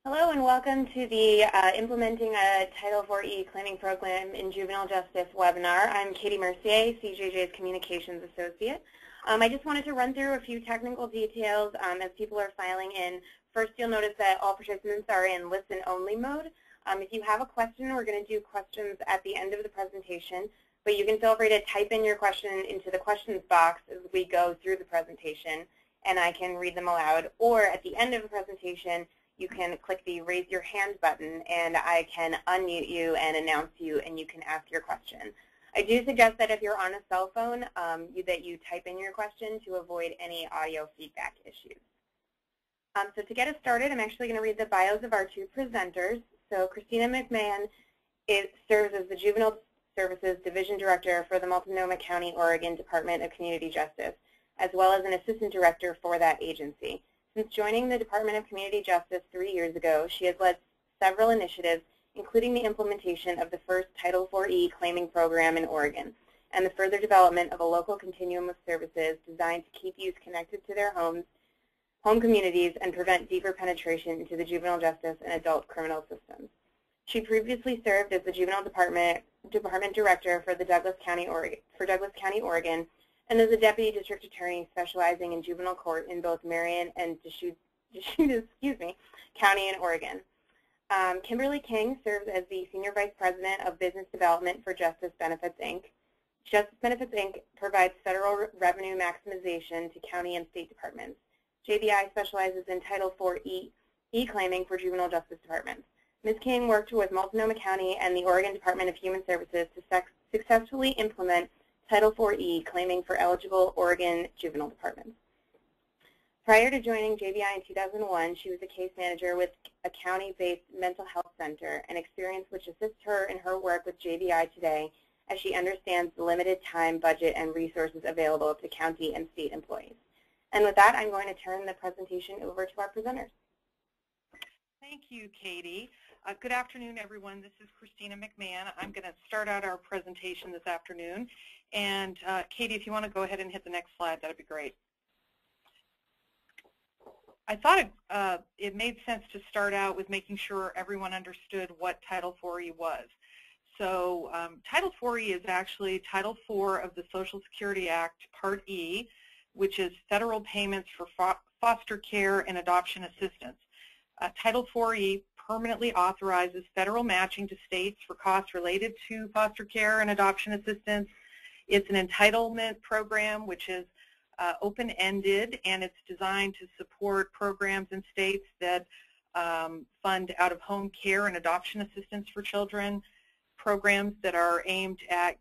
Hello and welcome to the Implementing a Title IV Claiming Program in Juvenile Justice webinar. I'm Katie Mercier, CJJ's Communications Associate. I just wanted to run through a few technical details as people are filing in. First, you'll notice that all participants are in listen-only mode. If you have a question, we're going to do questions at the end of the presentation, but you can feel free to type in your question into the questions box as we go through the presentation, and I can read them aloud. Or at the end of the presentation, you can click the raise your hand button and I can unmute you and announce you and you can ask your question. I do suggest that if you're on a cell phone that you type in your question to avoid any audio feedback issues. So to get us started, I'm actually going to read the bios of our two presenters. So Christina McMahon serves as the Juvenile Services Division Director for the Multnomah County, Oregon Department of Community Justice, as well as an Assistant Director for that agency. Since joining the Department of Community Justice 3 years ago, she has led several initiatives, including the implementation of the first Title IV claiming program in Oregon, and the further development of a local continuum of services designed to keep youth connected to their home communities and prevent deeper penetration into the juvenile justice and adult criminal systems. She previously served as the Juvenile Department Director for Douglas County, Oregon, and as a Deputy District Attorney specializing in juvenile court in both Marion and Deschutes County in Oregon. Kimberly King serves as the Senior Vice President of Business Development for Justice Benefits, Inc. Justice Benefits, Inc. provides federal revenue maximization to county and state departments. JBI specializes in Title IV e-claiming for juvenile justice departments. Ms. King worked with Multnomah County and the Oregon Department of Human Services to successfully implement Title IV claiming for eligible Oregon juvenile departments. Prior to joining JBI in 2001, she was a case manager with a county-based mental health center, an experience which assists her in her work with JBI today as she understands the limited time, budget, and resources available to county and state employees. And with that, I'm going to turn the presentation over to our presenters. Thank you, Katie. Good afternoon, everyone. This is Christina McMahon. I'm going to start out our presentation this afternoon. And Katie, if you want to go ahead and hit the next slide, that would be great. I thought it made sense to start out with making sure everyone understood what Title IV was. So Title IV is actually Title IV of the Social Security Act, Part E, which is federal payments for foster care and adoption assistance. Title IV permanently authorizes federal matching to states for costs related to foster care and adoption assistance. It's an entitlement program which is open-ended, and it's designed to support programs in states that fund out-of-home care and adoption assistance for children, programs that are aimed at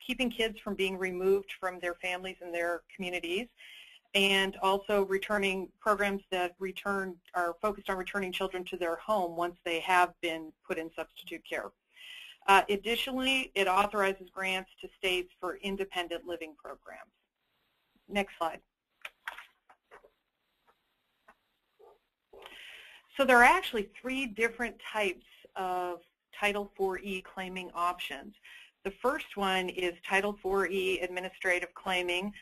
keeping kids from being removed from their families and their communities, and also returning programs that are focused on returning children to their home once they have been put in substitute care. Additionally, it authorizes grants to states for independent living programs. Next slide. So there are actually 3 different types of Title IV claiming options. The first one is Title IV administrative claiming.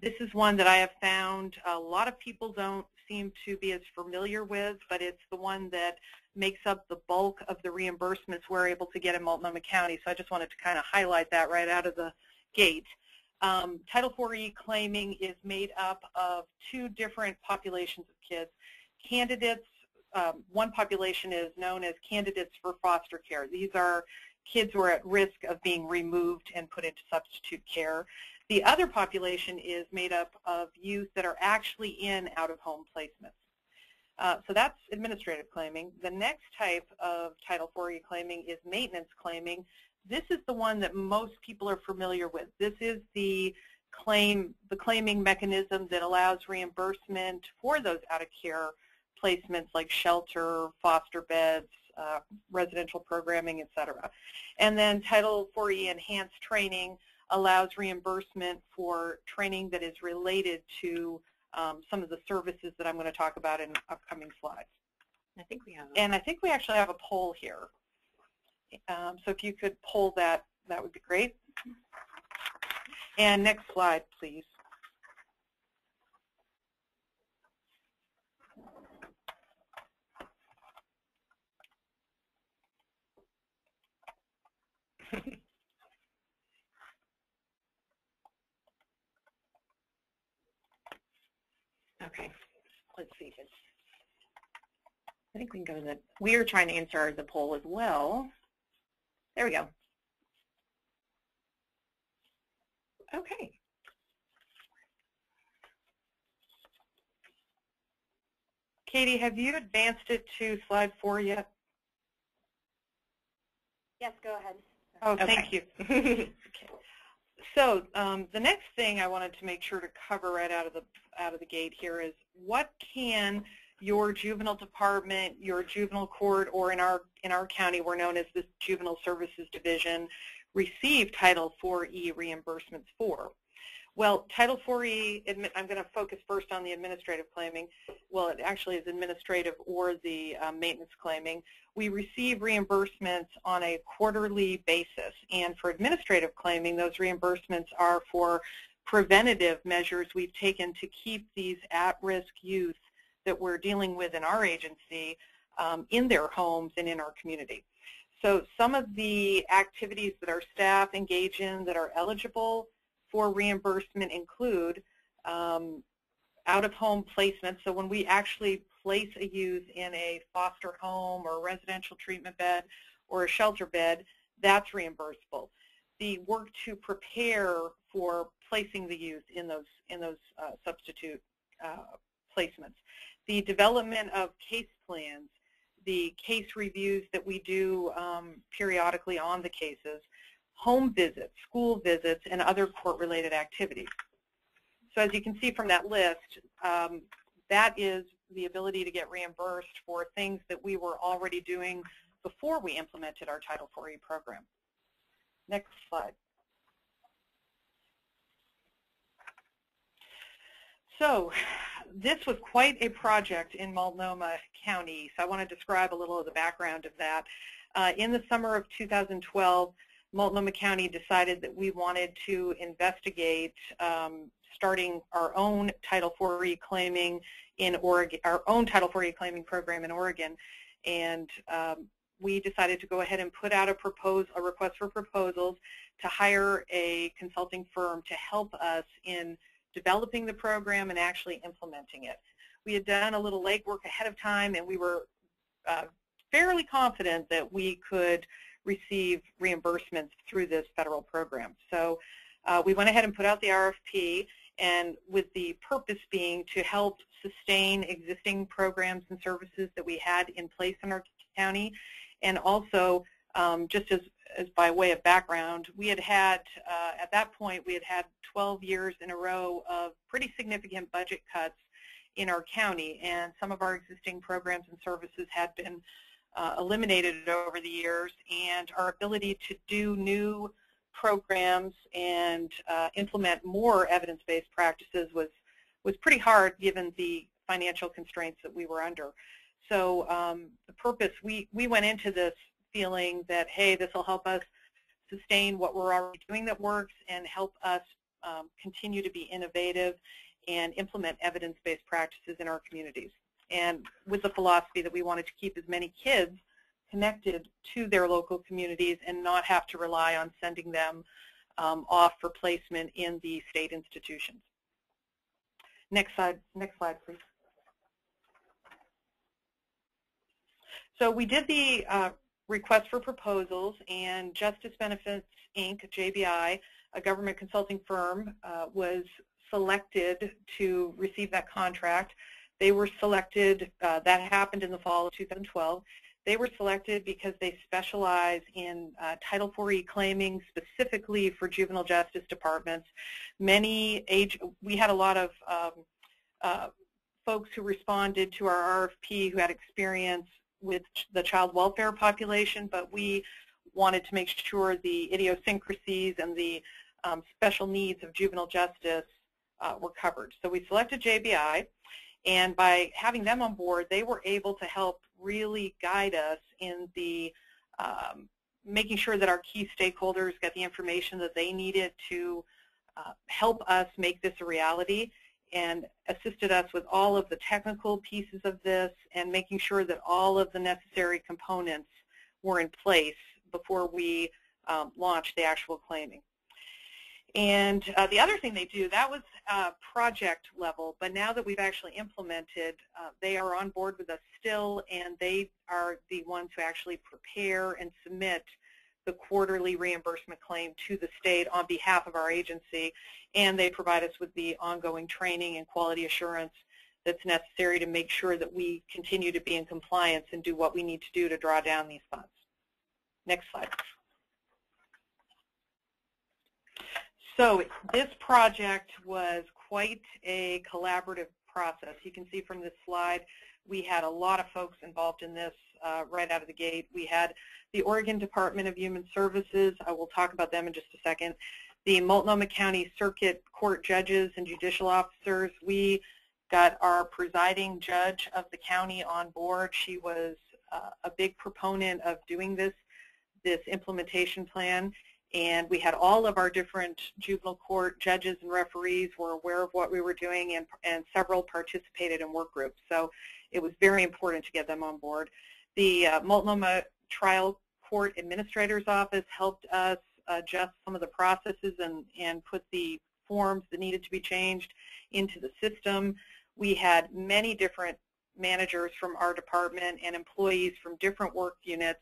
This is one that I have found a lot of people don't seem to be as familiar with, but it's the one that makes up the bulk of the reimbursements we're able to get in Multnomah County. So I just wanted to kind of highlight that right out of the gate. Title IV claiming is made up of 2 different populations of kids. Candidates, one population is known as candidates for foster care. These are kids who are at risk of being removed and put into substitute care. The other population is made up of youth that are actually in out-of-home placements. So that's administrative claiming. The next type of Title IV claiming is maintenance claiming. This is the one that most people are familiar with. This is the claiming mechanism that allows reimbursement for those out-of-care placements like shelter, foster beds, residential programming, etc. And then Title IV enhanced training allows reimbursement for training that is related to some of the services that I'm going to talk about in upcoming slides. I think we have. And I think we actually have a poll here. So if you could poll that, that would be great. And next slide, please. Okay, let's see. I think we can go to the, we are trying to answer the poll as well. There we go. Okay. Katie, have you advanced it to slide 4 yet? Yes, go ahead. Oh, thank you. Okay. So the next thing I wanted to make sure to cover right out of the gate here is what can your juvenile department, your juvenile court, or in our county we're known as the Juvenile Services Division, receive Title IV-E reimbursements for? Well, Title IV-E, I'm going to focus first on the administrative claiming. Well, it actually is administrative or the maintenance claiming. We receive reimbursements on a quarterly basis. And for administrative claiming, those reimbursements are for preventative measures we've taken to keep these at-risk youth that we're dealing with in our agency in their homes and in our community. So some of the activities that our staff engage in that are eligible for reimbursement include out-of-home placement. So when we actually place a youth in a foster home or a residential treatment bed or a shelter bed, that's reimbursable. The work to prepare for placing the youth in those substitute placements. The development of case plans, the case reviews that we do periodically on the cases, home visits, school visits, and other court-related activities. So as you can see from that list, that is the ability to get reimbursed for things that we were already doing before we implemented our Title IV-E program. Next slide. So this was quite a project in Multnomah County, so I want to describe a little of the background of that. In the summer of 2012, Multnomah County decided that we wanted to investigate starting our own Title IV-E claiming in Oregon, our own Title IV-E claiming program in Oregon, and we decided to go ahead and put out a request for proposals to hire a consulting firm to help us in developing the program and actually implementing it. We had done a little legwork ahead of time, and we were fairly confident that we could receive reimbursements through this federal program. So we went ahead and put out the RFP, and with the purpose being to help sustain existing programs and services that we had in place in our county, and also just as by way of background, we had at that point, we had 12 years in a row of pretty significant budget cuts in our county, and some of our existing programs and services had been eliminated over the years, and our ability to do new programs and implement more evidence-based practices was pretty hard given the financial constraints that we were under. So the purpose, we went into this feeling that, hey, this will help us sustain what we're already doing that works and help us continue to be innovative and implement evidence-based practices in our communities. And with the philosophy that we wanted to keep as many kids connected to their local communities and not have to rely on sending them off for placement in the state institutions. Next slide, please. So we did the request for proposals, and Justice Benefits, Inc., JBI, a government consulting firm, was selected to receive that contract. They were selected, that happened in the fall of 2012. They were selected because they specialize in Title IV-E claiming specifically for juvenile justice departments. We had a lot of folks who responded to our RFP who had experience with the child welfare population, but we wanted to make sure the idiosyncrasies and the special needs of juvenile justice were covered. So we selected JBI, and by having them on board, they were able to help really guide us in the making sure that our key stakeholders got the information that they needed to help us make this a reality, and assisted us with all of the technical pieces of this and making sure that all of the necessary components were in place before we launched the actual claiming. And the other thing they do, that was project level, but now that we've actually implemented, they are on board with us still, and they are the ones who actually prepare and submit the quarterly reimbursement claim to the state on behalf of our agency, and they provide us with the ongoing training and quality assurance that's necessary to make sure that we continue to be in compliance and do what we need to do to draw down these funds. Next slide. So this project was quite a collaborative process. You can see from this slide we had a lot of folks involved in this right out of the gate. We had the Oregon Department of Human Services. I will talk about them in just a second. The Multnomah County Circuit Court judges and judicial officers. We got our presiding judge of the county on board. She was a big proponent of doing this implementation plan. And we had all of our different juvenile court judges and referees were aware of what we were doing, and several participated in work groups. So it was very important to get them on board. The Multnomah Trial Court Administrator's Office helped us adjust some of the processes and put the forms that needed to be changed into the system. We had many different managers from our department and employees from different work units.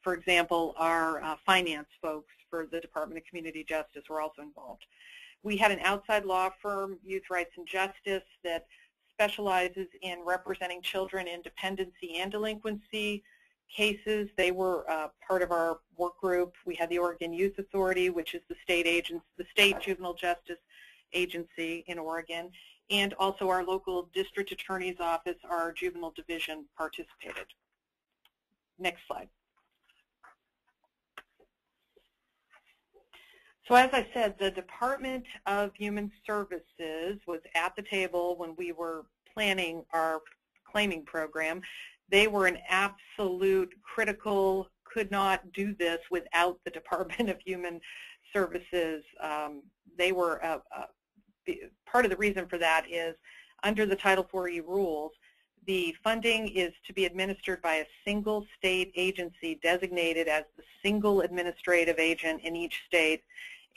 For example, our finance folks for the Department of Community Justice were also involved. We had an outside law firm, Youth Rights and Justice, that specializes in representing children in dependency and delinquency cases. They were part of our work group. We had the Oregon Youth Authority, which is the state juvenile justice agency in Oregon, and also our local district attorney's office, our juvenile division, participated. Next slide. So as I said, the Department of Human Services was at the table when we were planning our claiming program. They were an absolute critical, could not do this without the Department of Human Services. They were part of the reason for that is under the Title IV-E rules, the funding is to be administered by a single state agency designated as the single administrative agent in each state.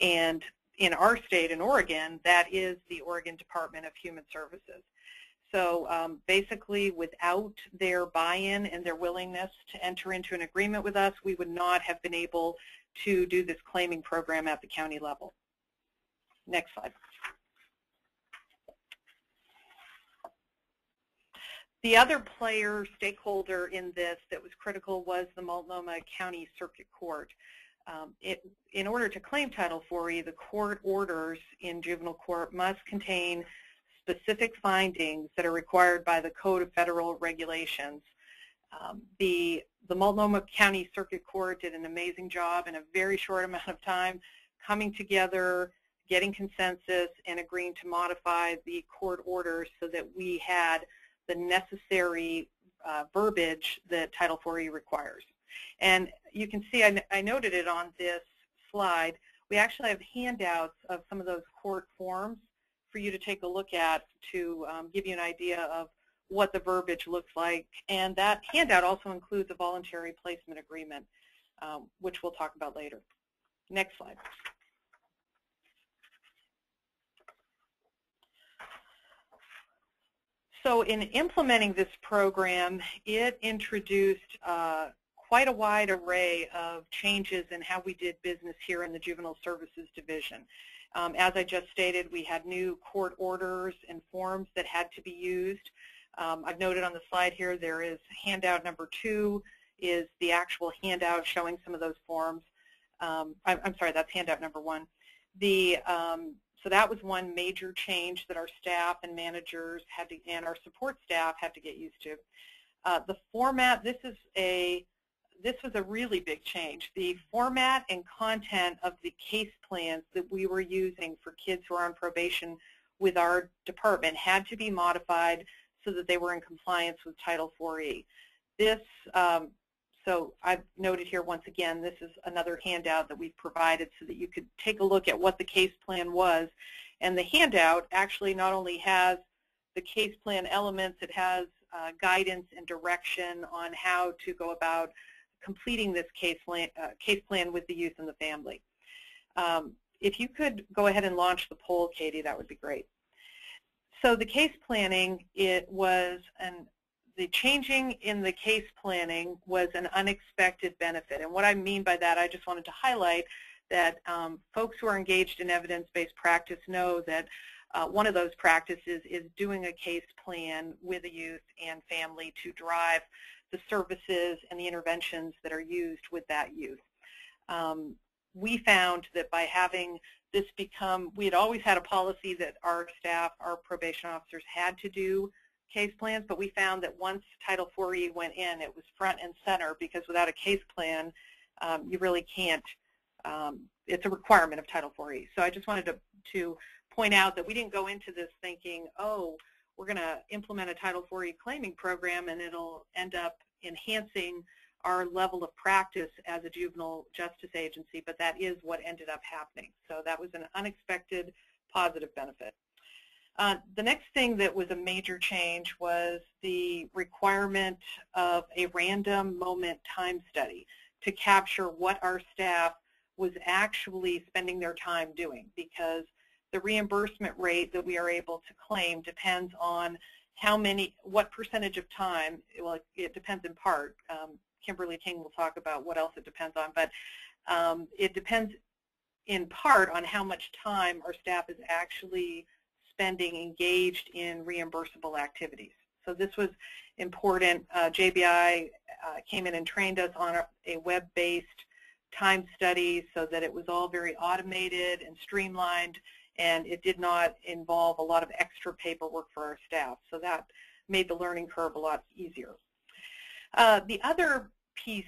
And in our state, in Oregon, that is the Oregon Department of Human Services. So basically, without their buy-in and their willingness to enter into an agreement with us, we would not have been able to do this claiming program at the county level. Next slide. The other player, stakeholder in this that was critical was the Multnomah County Circuit Court. In order to claim Title IV-E, the court orders in juvenile court must contain specific findings that are required by the Code of Federal Regulations. The Multnomah County Circuit Court did an amazing job in a very short amount of time coming together, getting consensus, and agreeing to modify the court orders so that we had the necessary verbiage that Title IV-E requires. And you can see, I noted it on this slide, we actually have handouts of some of those court forms for you to take a look at to give you an idea of what the verbiage looks like. And that handout also includes a voluntary placement agreement, which we'll talk about later. Next slide. So in implementing this program, it introduced quite a wide array of changes in how we did business here in the Juvenile Services Division. As I just stated, we had new court orders and forms that had to be used. I've noted on the slide here there is handout number 2 is the actual handout showing some of those forms. I'm sorry, that's handout number 1. So that was one major change that our staff and managers had to, and our support staff had to get used to. The format, this was a really big change. The format and content of the case plans that we were using for kids who are on probation with our department had to be modified so that they were in compliance with Title IV-E. So I've noted here once again, this is another handout that we've provided so that you could take a look at what the case plan was. And the handout actually not only has the case plan elements, it has guidance and direction on how to go about completing this case plan with the youth and the family. if you could go ahead and launch the poll, Katie, that would be great. So the case planning, the changing in the case planning was an unexpected benefit. And what I mean by that, I just wanted to highlight that folks who are engaged in evidence-based practice know that one of those practices is doing a case plan with a youth and family to drive the services and the interventions that are used with that youth. We found that by having this become, we had always had a policy that our staff, our probation officers had to do case plans, but we found that once Title IV-E went in, it was front and center, because without a case plan, you really can't, it's a requirement of Title IV-E. So I just wanted to point out that we didn't go into this thinking, oh, we're going to implement a Title IV-E claiming program and it'll end up enhancing our level of practice as a juvenile justice agency, but that is what ended up happening. So that was an unexpected positive benefit. The next thing that was a major change was the requirement of a random moment time study to capture what our staff was actually spending their time doing, because the reimbursement rate that we are able to claim depends on what percentage of time, well, it depends in part. Kimberly King will talk about what else it depends on, but it depends in part on how much time our staff is actually spending engaged in reimbursable activities. So this was important. JBI came in and trained us on a web-based time study so that it was all very automated and streamlined, and it did not involve a lot of extra paperwork for our staff. So that made the learning curve a lot easier. The other piece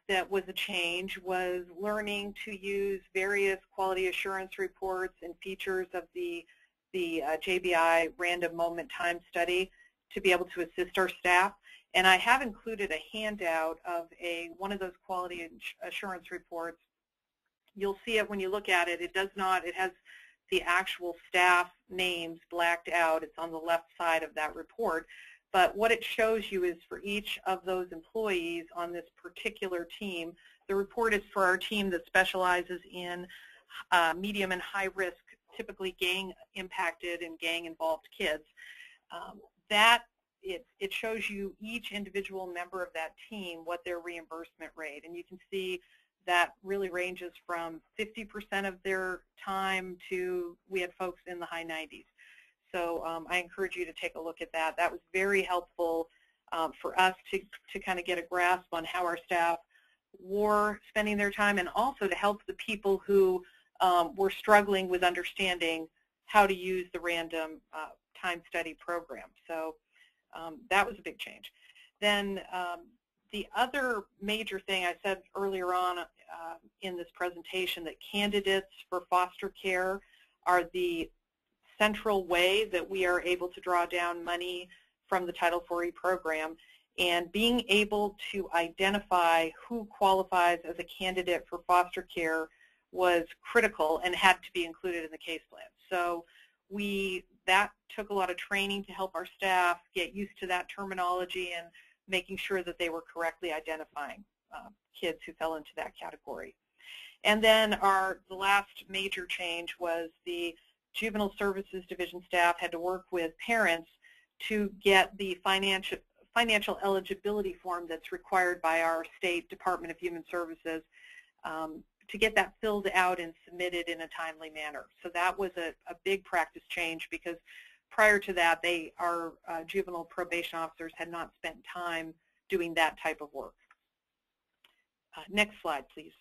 that was a change was learning to use various quality assurance reports and features of the JBI random moment time study to be able to assist our staff. And I have included a handout of one of those quality assurance reports. You'll see it when you look at it. It has the actual staff names blacked out. It's on the left side of that report. But what it shows you is for each of those employees on this particular team, the report is for our team that specializes in medium and high risk, typically gang-impacted and gang-involved kids. It shows you each individual member of that team, what their reimbursement rate, and you can see that really ranges from 50% of their time to, we had folks in the high 90s. So I encourage you to take a look at that. That was very helpful for us to kind of get a grasp on how our staff were spending their time, and also to help the people who were struggling with understanding how to use the random time study program. So that was a big change. Then the other major thing I said earlier on in this presentation, that candidates for foster care are the central way that we are able to draw down money from the Title IV-E program, and being able to identify who qualifies as a candidate for foster care was critical and had to be included in the case plan. So that took a lot of training to help our staff get used to that terminology and making sure that they were correctly identifying kids who fell into that category. And then the last major change was the Juvenile Services Division staff had to work with parents to get the financial eligibility form that's required by our State Department of Human Services to get that filled out and submitted in a timely manner. So that was a big practice change, because prior to that, our juvenile probation officers had not spent time doing that type of work. Next slide, please.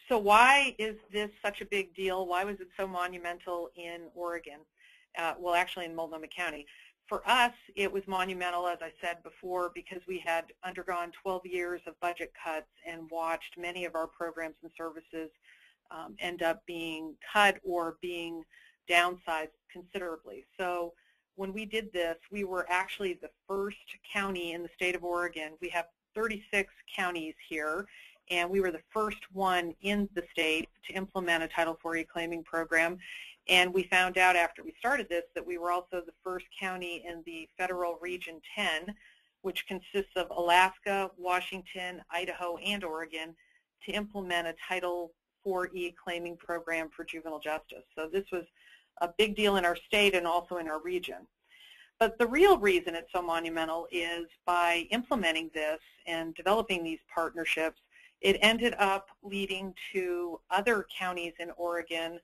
So why is this such a big deal? Why was it so monumental in Oregon? Well, actually in Multnomah County. For us, it was monumental, as I said before, because we had undergone 12 years of budget cuts and watched many of our programs and services end up being cut or being downsized considerably. So when we did this, we were actually the first county in the state of Oregon. We have 36 counties here, and we were the first one in the state to implement a Title IV-E claiming program. And we found out after we started this that we were also the first county in the federal Region 10, which consists of Alaska, Washington, Idaho, and Oregon, to implement a Title IV-E claiming program for juvenile justice. So this was a big deal in our state and also in our region. But the real reason it's so monumental is by implementing this and developing these partnerships, it ended up leading to other counties in Oregon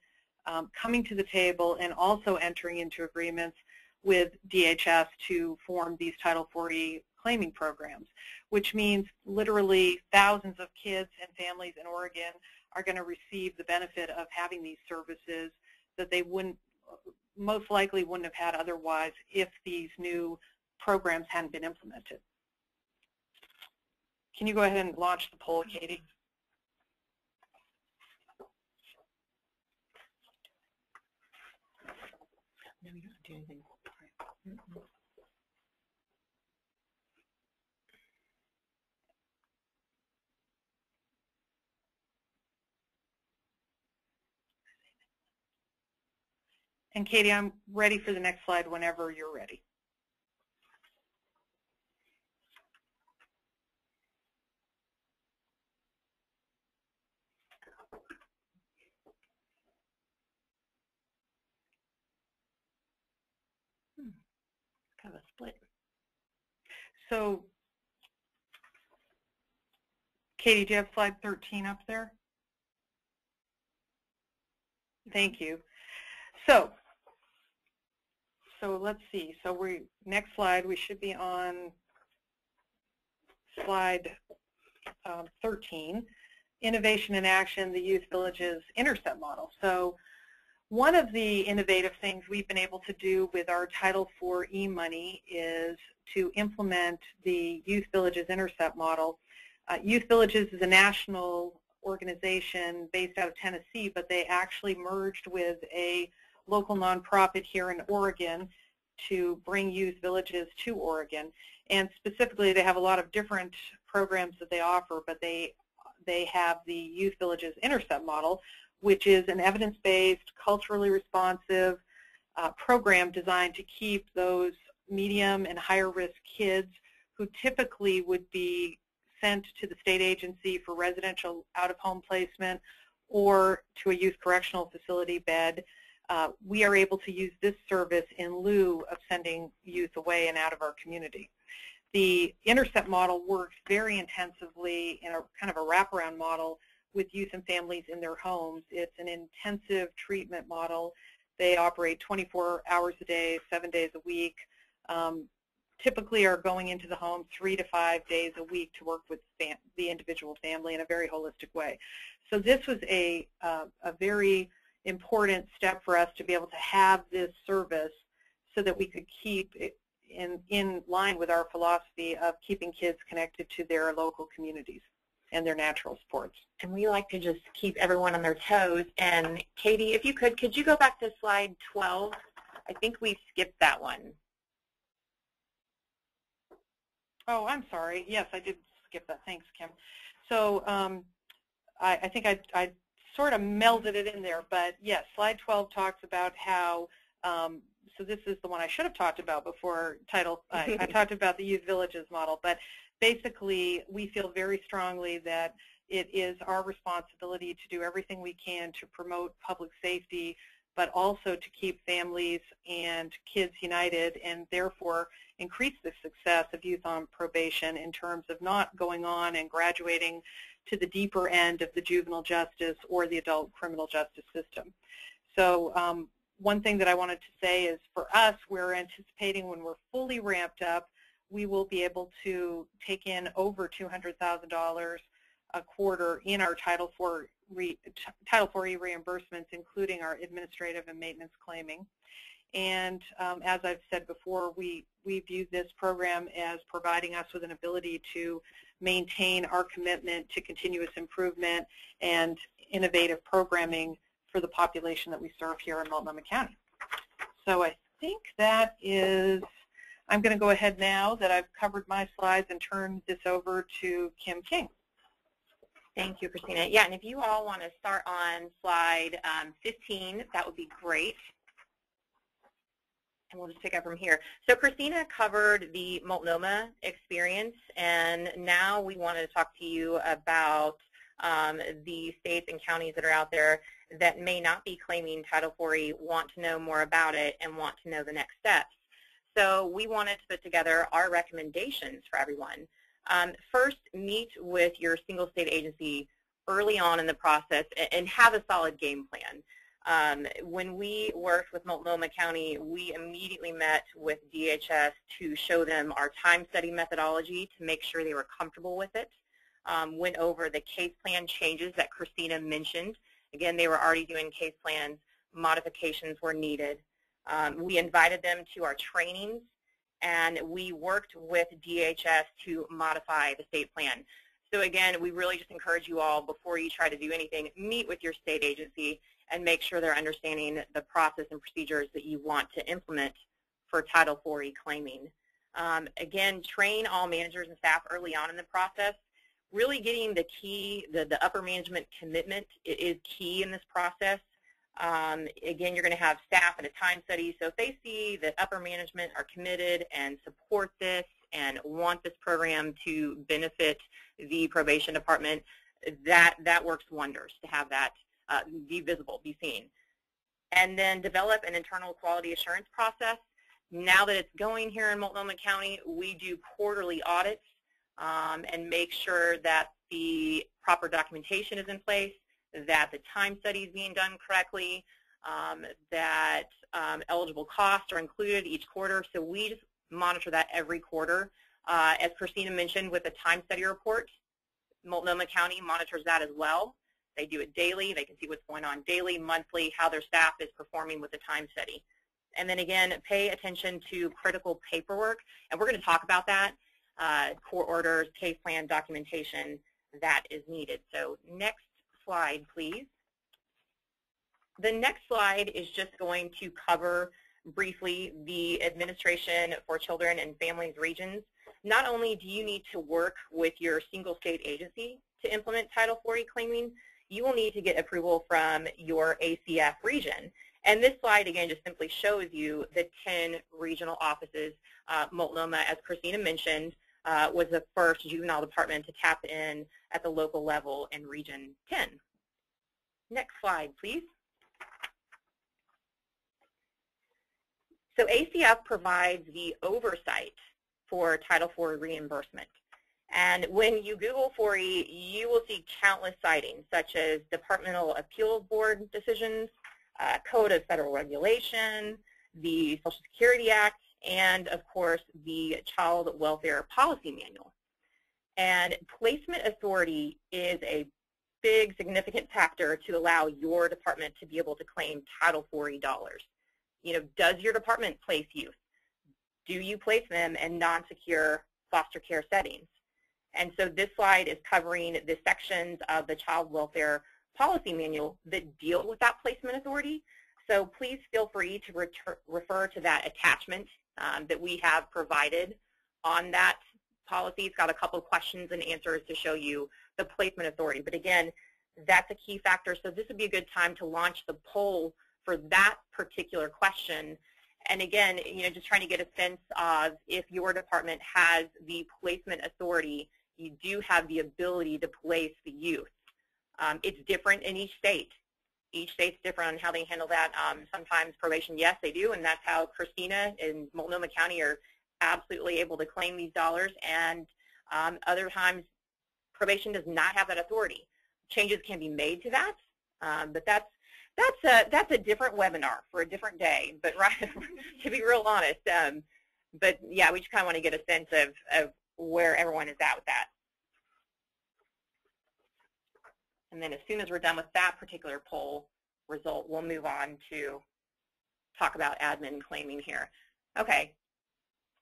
coming to the table and also entering into agreements with DHS to form these Title IV-E claiming programs, which means literally thousands of kids and families in Oregon are going to receive the benefit of having these services that they most likely wouldn't have had otherwise if these new programs hadn't been implemented. Can you go ahead and launch the poll, Katie? No, you don't do anything. And Katie, I'm ready for the next slide whenever you're ready. Kind of a split. So, Katie, do you have slide 13 up there? Thank you. So let's see. So next slide, we should be on slide 13, Innovation in Action, the Youth Villages Intercept Model. So one of the innovative things we've been able to do with our Title IV-E money is to implement the Youth Villages Intercept Model. Youth Villages is a national organization based out of Tennessee, but they actually merged with a local nonprofit here in Oregon to bring youth villages to Oregon. And specifically, they have a lot of different programs that they offer, but they have the Youth Villages Intercept Model, which is an evidence-based, culturally responsive program designed to keep those medium and higher risk kids who typically would be sent to the state agency for residential out-of-home placement or to a youth correctional facility bed. We are able to use this service in lieu of sending youth away and out of our community. The Intercept model works very intensively in a kind of a wraparound model with youth and families in their homes. It's an intensive treatment model. They operate 24 hours a day, 7 days a week. Typically are going into the home 3 to 5 days a week to work with the individual family in a very holistic way. So this was a very important step for us to be able to have this service so that we could keep it in line with our philosophy of keeping kids connected to their local communities and their natural supports. And we like to just keep everyone on their toes. And Katie, if you could you go back to slide 12? I think we skipped that one. Oh, I'm sorry. Yes, I did skip that. Thanks, Kim. So I think I sort of melded it in there, but yes, slide 12 talks about how, so this is the one I should have talked about before I talked about the Youth Villages model, but basically we feel very strongly that it is our responsibility to do everything we can to promote public safety, but also to keep families and kids united and therefore increase the success of youth on probation in terms of not going on and graduating to the deeper end of the juvenile justice or the adult criminal justice system. So one thing that I wanted to say is for us, we're anticipating when we're fully ramped up, we will be able to take in over $200,000 a quarter in our Title IV-E reimbursements, including our administrative and maintenance claiming. And as I've said before, we view this program as providing us with an ability to maintain our commitment to continuous improvement and innovative programming for the population that we serve here in Multnomah County. So I think that is, I'm going to go ahead now that I've covered my slides and turn this over to Kim King. Thank you, Christina. Yeah, and if you all want to start on slide 15, that would be great. And we'll just pick up from here. So Christina covered the Multnomah Experience, and now we wanted to talk to you about the states and counties that are out there that may not be claiming Title IV-E, want to know more about it, and want to know the next steps. So we wanted to put together our recommendations for everyone. First, meet with your single state agency early on in the process and have a solid game plan. When we worked with Multnomah County, we immediately met with DHS to show them our time study methodology to make sure they were comfortable with it. Went over the case plan changes that Christina mentioned. Again, they were already doing case plans. Modifications were needed. We invited them to our trainings, and we worked with DHS to modify the state plan. So again, we really just encourage you all, before you try to do anything, meet with your state agency and make sure they're understanding the process and procedures that you want to implement for Title IV-E claiming. Again, train all managers and staff early on in the process. Really getting the key, the upper management commitment is key in this process. Again, you're going to have staff at a time study, so if they see that upper management are committed and support this and want this program to benefit the probation department, that works wonders to have that be visible, be seen. And then develop an internal quality assurance process. Now that it's going here in Multnomah County, we do quarterly audits and make sure that the proper documentation is in place, that the time study is being done correctly, that eligible costs are included each quarter. So we just monitor that every quarter. As Christina mentioned with the time study report, Multnomah County monitors that as well. They do it daily. They can see what's going on daily, monthly, how their staff is performing with the time study. And then again, pay attention to critical paperwork. And we're going to talk about that, court orders, case plan, documentation that is needed. So next slide, please. The next slide is just going to cover briefly the Administration for Children and Families regions. Not only do you need to work with your single state agency to implement Title IV-E claiming, you will need to get approval from your ACF region. And this slide, again, just simply shows you the 10 regional offices. Multnomah, as Christina mentioned, was the first juvenile department to tap in at the local level in Region 10. Next slide, please. So ACF provides the oversight for Title IV reimbursement. And when you Google IV-E, you will see countless sightings, such as Departmental Appeals Board decisions, Code of Federal Regulation, the Social Security Act, and, of course, the Child Welfare Policy Manual. And placement authority is a big, significant factor to allow your department to be able to claim Title IV-E dollars. You know, does your department place youth? Do you place them in non-secure foster care settings? And so this slide is covering the sections of the Child Welfare Policy Manual that deal with that placement authority. So please feel free to refer to that attachment that we have provided on that policy. It's got a couple of questions and answers to show you the placement authority. But again, that's a key factor. So this would be a good time to launch the poll for that particular question. And again, you know, just trying to get a sense of if your department has the placement authority, you do have the ability to place the youth. It's different in each state. Each state's different on how they handle that. Sometimes probation, yes, they do, and that's how Christina and Multnomah County are absolutely able to claim these dollars. And other times, probation does not have that authority. Changes can be made to that, but that's a different webinar for a different day. But right, to be real honest, but yeah, we just kind of want to get a sense of where everyone is at with that. And then as soon as we're done with that particular poll result, we'll move on to talk about admin claiming here. Okay,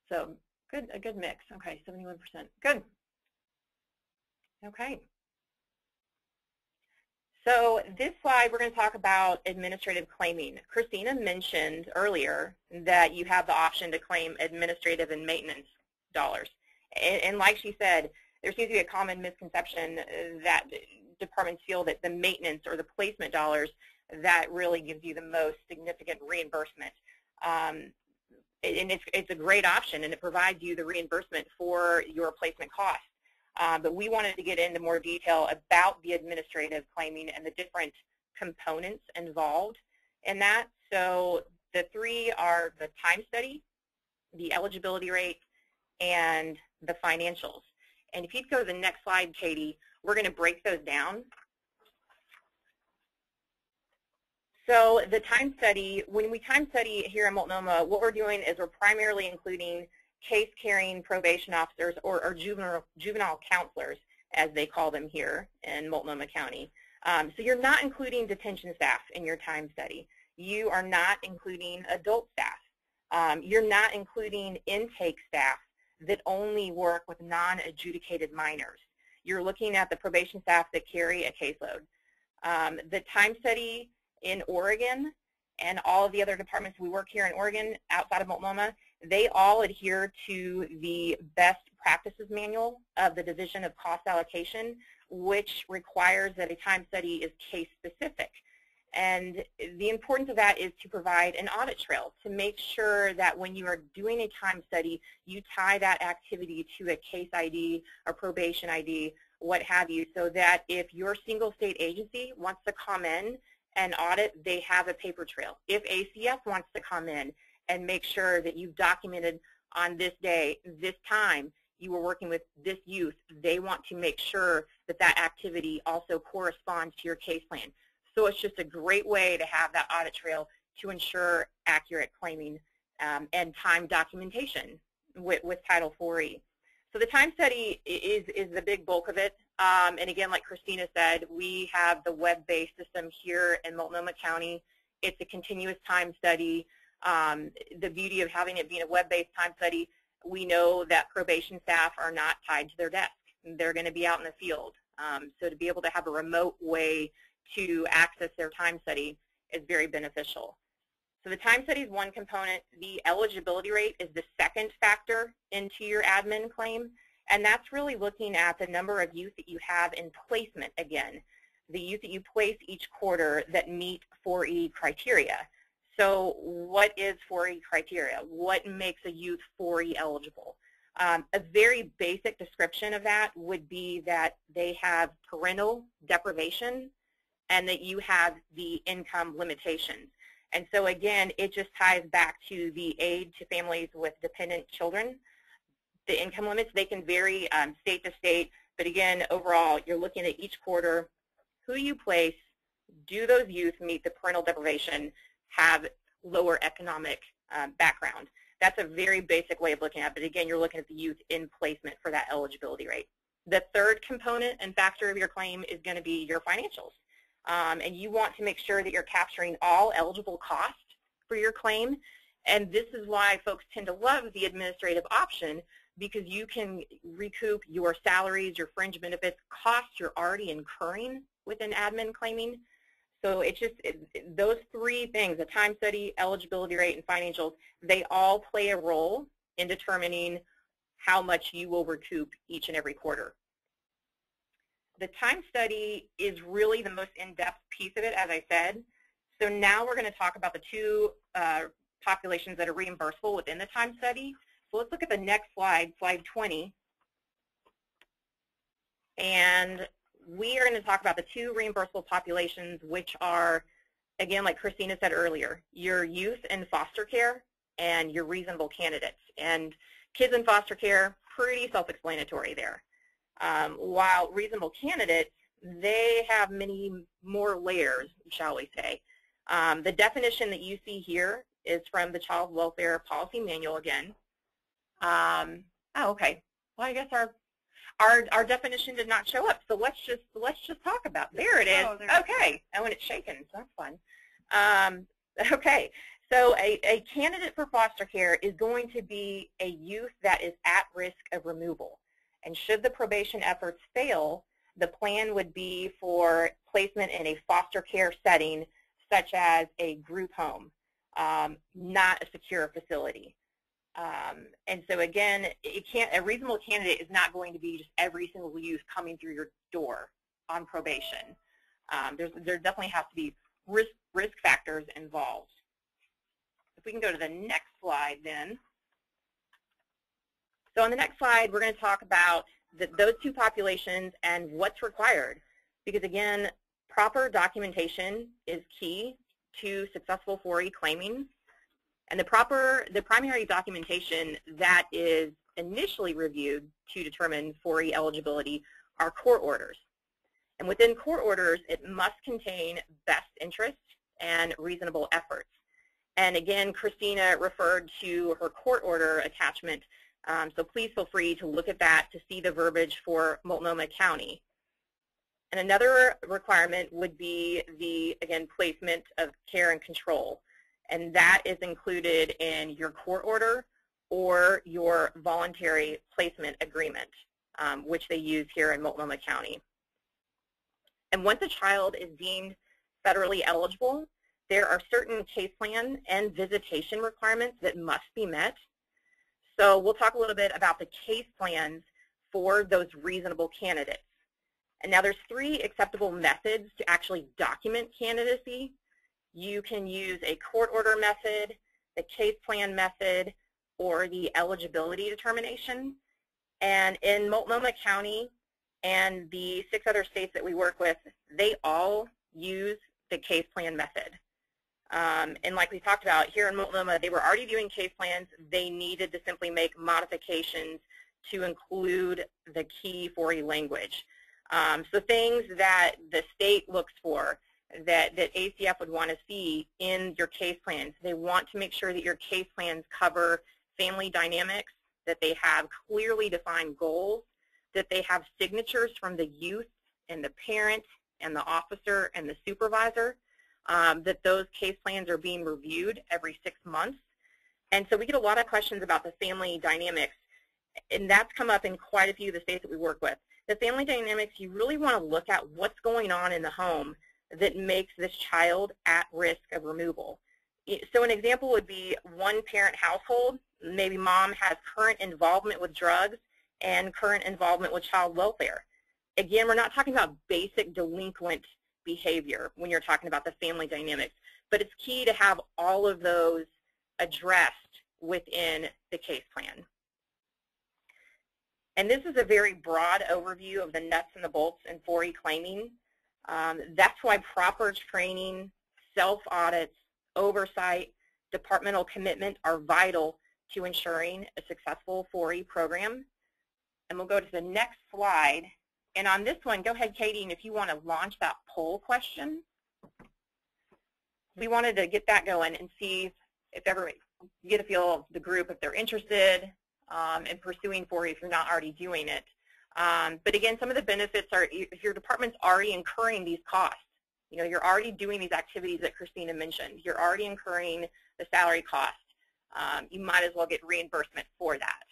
so a good mix. Okay, 71%. Good. Okay. So this slide, we're going to talk about administrative claiming. Christina mentioned earlier that you have the option to claim administrative and maintenance dollars. And like she said, there seems to be a common misconception that departments feel that the maintenance or the placement dollars that really gives you the most significant reimbursement. and it's a great option, and it provides you the reimbursement for your placement cost. But we wanted to get into more detail about the administrative claiming and the different components involved in that. So the three are the time study, the eligibility rate, and the financials. And if you go to the next slide, Katie, we're going to break those down. So the time study, when we time study here in Multnomah, what we're doing is we're primarily including case-carrying probation officers or juvenile counselors, as they call them here in Multnomah County. So you're not including detention staff in your time study. You are not including adult staff. You're not including intake staff that only work with non-adjudicated minors. You're looking at the probation staff that carry a caseload. The time study in Oregon and all of the other departments we work here in Oregon outside of Multnomah, they all adhere to the best practices manual of the Division of Cost Allocation, which requires that a time study is case specific. And the importance of that is to provide an audit trail to make sure that when you are doing a time study, you tie that activity to a case ID, a probation ID, what have you, so that if your single state agency wants to come in and audit, they have a paper trail. If ACF wants to come in and make sure that you've documented on this day, this time, you were working with this youth, they want to make sure that that activity also corresponds to your case plan. So it's just a great way to have that audit trail to ensure accurate claiming and time documentation with Title IV-E. So the time study is the big bulk of it. And again, like Christina said, we have the web-based system here in Multnomah County. It's a continuous time study. The beauty of having it being a web-based time study, we know that probation staff are not tied to their desk. They're going to be out in the field. So to be able to have a remote way to access their time study is very beneficial. So the time study is one component. The eligibility rate is the second factor into your admin claim, and that's really looking at the number of youth that you have in placement again, the youth that you place each quarter that meet 4E criteria. So what is 4E criteria? What makes a youth 4E eligible? A very basic description of that would be that they have parental deprivation and that you have the income limitations. And so again, it just ties back to the aid to families with dependent children. The income limits, they can vary state to state, but again, overall, you're looking at each quarter, who you place, do those youth meet the parental deprivation, have lower economic background. That's a very basic way of looking at it, but again, you're looking at the youth in placement for that eligibility rate. The third component and factor of your claim is going to be your financials. And you want to make sure that you're capturing all eligible costs for your claim. And this is why folks tend to love the administrative option, because you can recoup your salaries, your fringe benefits, costs you're already incurring within admin claiming. So it's just those three things, the time study, eligibility rate, and financials, they all play a role in determining how much you will recoup each and every quarter. The time study is really the most in-depth piece of it, as I said. So now we're going to talk about the two populations that are reimbursable within the time study. So let's look at the next slide, slide 20. And we are going to talk about the two reimbursable populations, which are, again, like Christina said earlier, your youth in foster care and your reasonable candidates. And kids in foster care, pretty self-explanatory there. While reasonable candidates, they have many more layers, shall we say. The definition that you see here is from the Child Welfare Policy Manual again. Oh, okay. Well, I guess our definition did not show up, so let's just talk about it. There it is. Oh, okay. Oh, and it's shaken, so that's fun. Okay. So a candidate for foster care is going to be a youth that is at risk of removal. And should the probation efforts fail, the plan would be for placement in a foster care setting, such as a group home, not a secure facility. And so again, a reasonable candidate is not going to be just every single youth coming through your door on probation. There definitely has to be risk factors involved. If we can go to the next slide then. So on the next slide, we're going to talk about those two populations and what's required. Because again, proper documentation is key to successful 4E claiming. And the primary documentation that is initially reviewed to determine 4E eligibility are court orders. And within court orders, it must contain best interest and reasonable efforts. And again, Christina referred to her court order attachment, so please feel free to look at that to see the verbiage for Multnomah County. And another requirement would be the, again, placement of care and control. And that is included in your court order or your voluntary placement agreement, which they use here in Multnomah County. And once a child is deemed federally eligible, there are certain case plan and visitation requirements that must be met. So we'll talk a little bit about the case plans for those reasonable candidates. And now there's 3 acceptable methods to actually document candidacy. You can use a court order method, the case plan method, or the eligibility determination. And in Multnomah County and the 6 other states that we work with, they all use the case plan method. And like we talked about, here in Multnomah, they were already doing case plans. They needed to simply make modifications to include the key 4E language. So things that the state looks for, that ACF would want to see in your case plans. They want to make sure that your case plans cover family dynamics, that they have clearly defined goals, that they have signatures from the youth and the parent and the officer and the supervisor, that those case plans are being reviewed every 6 months. And so we get a lot of questions about the family dynamics, and that's come up in quite a few of the states that we work with. The family dynamics, you really want to look at what's going on in the home that makes this child at risk of removal. So an example would be one parent household. Maybe mom has current involvement with drugs and current involvement with child welfare. Again, we're not talking about basic delinquent behavior when you're talking about the family dynamics, but it's key to have all of those addressed within the case plan. And this is a very broad overview of the nuts and the bolts in 4E claiming. That's why proper training, self-audits, oversight, departmental commitment are vital to ensuring a successful 4E program. And we'll go to the next slide. And on this one, go ahead, Katie, and if you want to launch that poll question. We wanted to get that going and see if everybody, get a feel of the group, if they're interested in pursuing 4E if you're not already doing it. But again, some of the benefits are if your department's already incurring these costs. You know, you're already doing these activities that Christina mentioned. You're already incurring the salary cost. You might as well get reimbursement for that.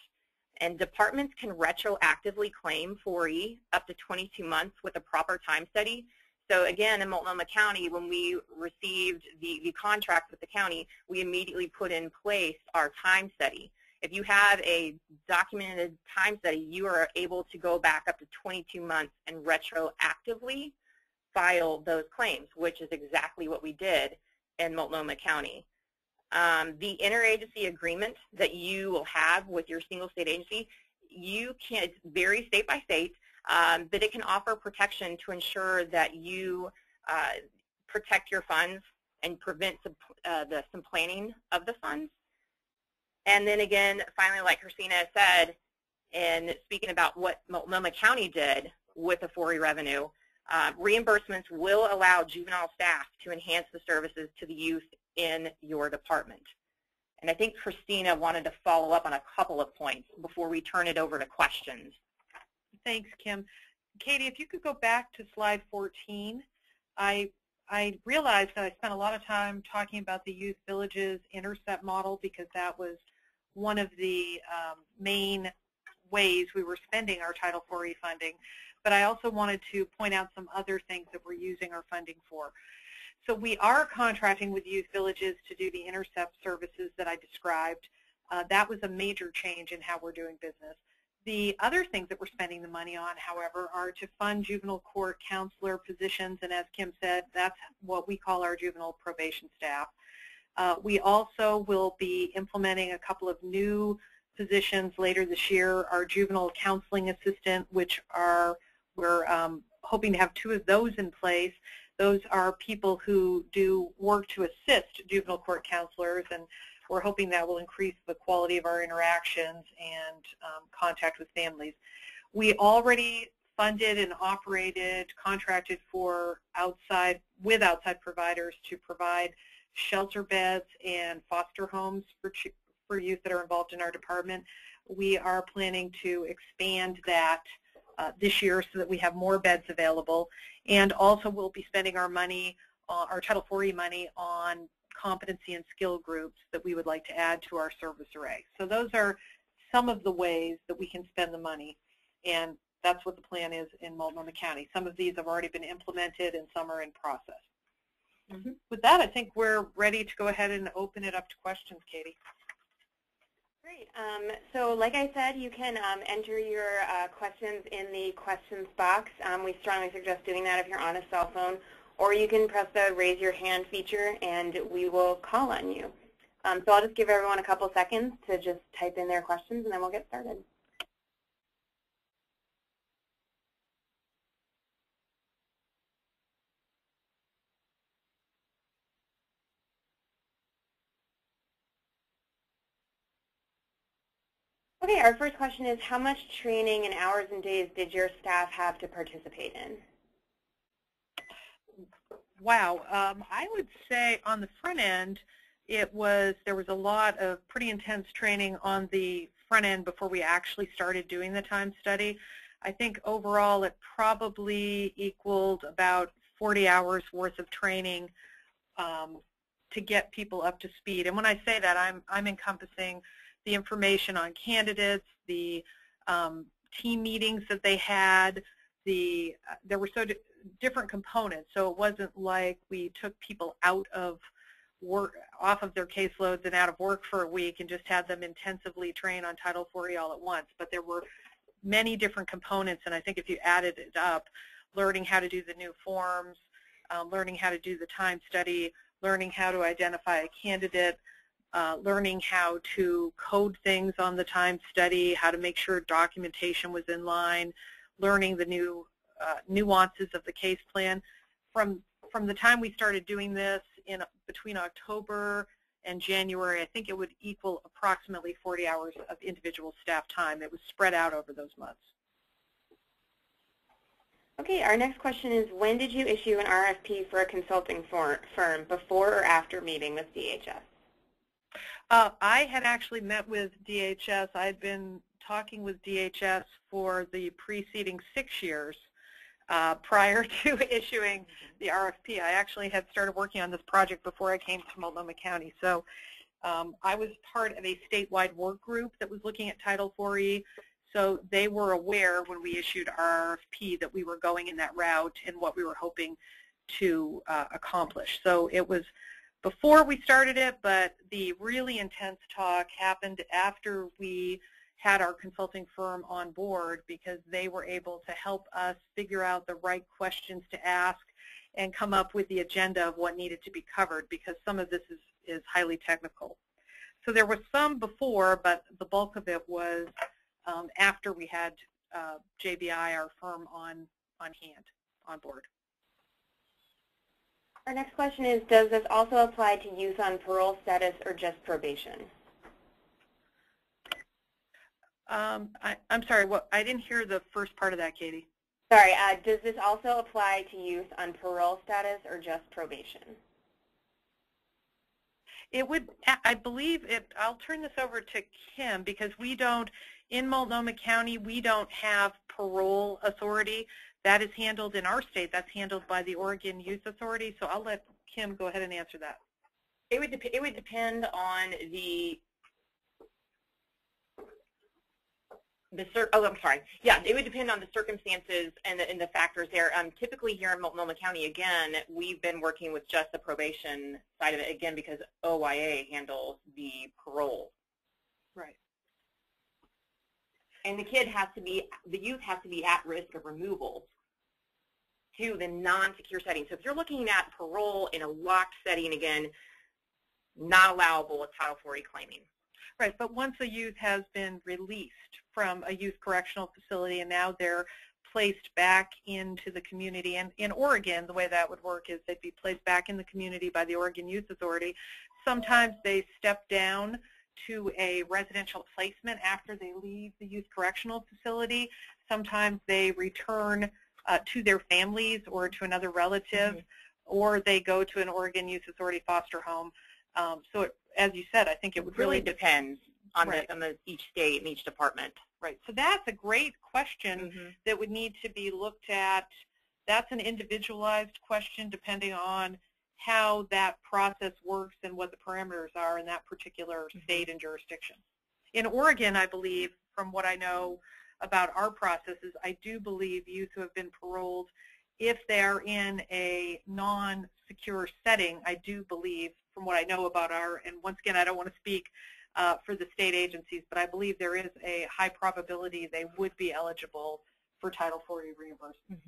And departments can retroactively claim 4E up to 22 months with a proper time study. So again, in Multnomah County, when we received the contract with the county, we immediately put in place our time study. If you have a documented time study, you are able to go back up to 22 months and retroactively file those claims, which is exactly what we did in Multnomah County. The interagency agreement that you will have with your single state agency, you can, it's very state by state, but it can offer protection to ensure that you protect your funds and prevent some planning of the funds. And then again, finally, like Christina said, in speaking about what Multnomah County did with the 4E revenue, reimbursements will allow juvenile staff to enhance the services to the youth in your department. And I think Christina wanted to follow up on a couple of points before we turn it over to questions. Thanks, Kim. Katie, if you could go back to slide 14. I realized that I spent a lot of time talking about the Youth Villages intercept model because that was one of the main ways we were spending our Title 4E funding. But I also wanted to point out some other things that we're using our funding for. So we are contracting with Youth Villages to do the intercept services that I described. That was a major change in how we're doing business. The other things that we're spending the money on, however, are to fund juvenile court counselor positions, and as Kim said, that's what we call our juvenile probation staff. We also will be implementing a couple of new positions later this year, our juvenile counseling assistant, which we're hoping to have 2 of those in place. Those are people who do work to assist juvenile court counselors, and we're hoping that will increase the quality of our interactions and contact with families. We already funded and contracted with outside providers to provide shelter beds and foster homes for youth that are involved in our department. We are planning to expand that this year so that we have more beds available, and also we'll be spending our money, our Title IV-E money, on competency and skill groups that we would like to add to our service array. So those are some of the ways that we can spend the money, and that's what the plan is in Multnomah County. Some of these have already been implemented and some are in process. With that, I think we're ready to go ahead and open it up to questions, Katie. Great. So like I said, you can enter your questions in the questions box. We strongly suggest doing that if you're on a cell phone, or you can press the raise your hand feature and we will call on you. So I'll just give everyone a couple seconds to just type in their questions and then we'll get started. Okay, our first question is, how much training and hours and days did your staff have to participate in? Wow, I would say on the front end, there was a lot of pretty intense training on the front end before we actually started doing the time study. I think overall it probably equaled about 40 hours worth of training to get people up to speed. And when I say that, I'm encompassing the information on candidates, the team meetings that they had. There were different components, so it wasn't like we took people out of work, off of their caseloads and out of work for a week and just had them intensively train on Title IV-E all at once. But there were many different components, and I think if you added it up, learning how to do the new forms, learning how to do the time study, learning how to identify a candidate, learning how to code things on the time study, how to make sure documentation was in line, learning the new nuances of the case plan. From the time we started doing this between October and January, I think it would equal approximately 40 hours of individual staff time. It was spread out over those months. Okay, our next question is, when did you issue an RFP for a consulting firm, before or after meeting with DHS? I had actually met with DHS. I had been talking with DHS for the preceding 6 years prior to issuing the RFP. I actually had started working on this project before I came to Multnomah County. So I was part of a statewide work group that was looking at Title IV-E. So they were aware when we issued our RFP that we were going in that route and what we were hoping to accomplish. So it was before we started it, but the really intense talk happened after we had our consulting firm on board, because they were able to help us figure out the right questions to ask and come up with the agenda of what needed to be covered, because some of this is highly technical. So there was some before, but the bulk of it was after we had JBI, our firm, on board. Our next question is, does this also apply to youth on parole status or just probation? I'm sorry, I didn't hear the first part of that, Katie. Sorry, does this also apply to youth on parole status or just probation? It would, I believe I'll turn this over to Kim, because we don't, in Multnomah County, we don't have parole authority. That is handled in our state. That's handled by the Oregon Youth Authority. So I'll let Kim go ahead and answer that. It would depend on it would depend on the circumstances and the factors there. Typically here in Multnomah County, again, we've been working with just the probation side of it, again, because OYA handles the parole. Right. And the youth has to be at risk of removal to the non-secure setting. So if you're looking at parole in a locked setting, again, not allowable with Title IV-E claiming. Right, but once a youth has been released from a youth correctional facility and now they're placed back into the community, and in Oregon, the way that would work is they'd be placed back in the community by the Oregon Youth Authority. Sometimes they step down to a residential placement after they leave the youth correctional facility. Sometimes they return to their families or to another relative, or they go to an Oregon Youth Authority foster home. So it, as you said, I think it would really depends on, right. each state and each department. Right. So that's a great question that would need to be looked at. That's an individualized question depending on how that process works and what the parameters are in that particular state and jurisdiction. In Oregon, I believe, from what I know about our processes, I do believe youth who have been paroled, if they're in a non-secure setting, I do believe, from what I know about our, and once again, I don't want to speak for the state agencies, but I believe there is a high probability they would be eligible for Title IV-E reimbursement.